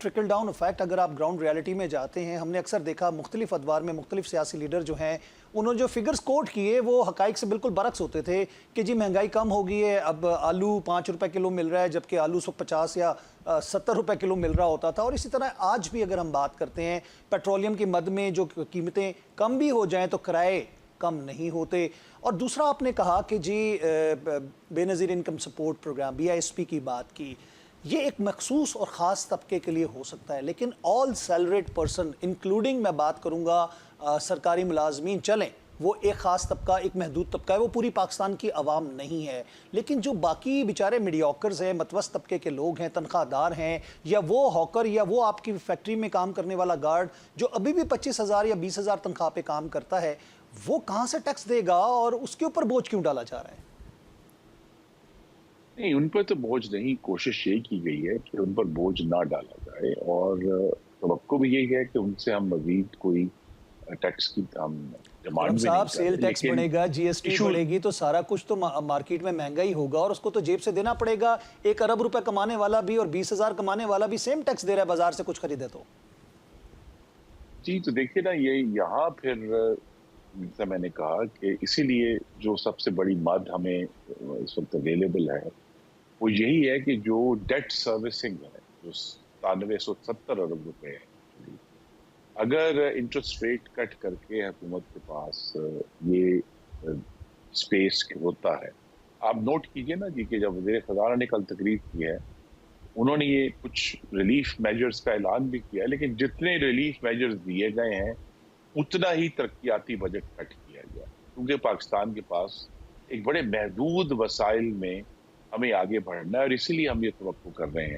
Trickle down effect अगर आप ground reality में जाते हैं, हमने अक्सर देखा मुख्तलिफ अदवार में मुख्तलिफ सियासी लीडर जो हैं उन्होंने जो फिगर्स कोट किए वो हकाइक से बिल्कुल बरक्स होते थे कि जी महंगाई कम हो गई है, अब आलू 5 रुपए किलो मिल रहा है जबकि आलू 150 या 70 रुपए किलो मिल रहा होता था। और इसी तरह आज भी अगर हम बात करते हैं पेट्रोलियम की मद में जो कीमतें कम भी हो जाएं तो किराए कम नहीं होते। और दूसरा आपने कहा कि जी Benazir income support program BISP की बात की, ये एक मखसूस और ख़ास तबके के लिए हो सकता है, लेकिन ऑल सैलरीड पर्सन इंक्लूडिंग मैं बात करूँगा सरकारी मुलाजमीन चलें, वो एक ख़ास तबका, एक महदूद तबका है, वो पूरी पाकिस्तान की आवाम नहीं है। लेकिन जो बाकी बेचारे मीडियोकर्स हैं, मतवस्त तबके के लोग हैं, तनख्वाहदार हैं, या वो हॉकर या वो आपकी फैक्ट्री में काम करने वाला गार्ड जो अभी भी 25,000 या 20,000 तनख्वाह पे काम करता है, वो कहाँ से टैक्स देगा और उसके ऊपर बोझ क्यों डाला जा रहा है? नहीं, उन पर तो बोझ नहीं, कोशिश यही की गई है कि उन पर बोझ ना डाला जाए और तवक्को भी यही है कि उनसे हम मज़ीद कोई टैक्स की हम खुरम डिमांड भी नहीं साहब, कर सेल रहे। टैक्स लेकिन बढ़ेगा, GST इशू बढ़ेगी तो सारा कुछ तो मार्केट में महंगा ही होगा और उसको तो जेब से देना पड़ेगा। 1 अरब रुपए कमाने वाला भी और 20,000 कमाने वाला भी सेम टैक्स दे रहा है बाजार से कुछ खरीदे तो। जी, तो देखिए ना, ये यहाँ फिर जैसा मैंने कहा कि इसीलिए जो सबसे बड़ी मद हमें इस वक़्त अवेलेबल है, वो यही है कि जो डेट सर्विसिंग है, जो 9770 अरब रुपए है, अगर इंटरेस्ट रेट कट करके हुकूमत के पास ये स्पेस होता है। आप नोट कीजिए ना जी कि जब वज़ीर ख़ज़ाना ने कल तकरीर की है, उन्होंने ये कुछ रिलीफ मेजर्स का ऐलान भी किया है, लेकिन जितने रिलीफ मेजर्स दिए गए हैं, उतना ही तरक्कियाती बजट कट किया गया। क्योंकि पाकिस्तान के पास एक बड़े महदूद वसाइल में हमें आगे बढ़ना है और इसीलिए हम ये तवक्को कर रहे हैं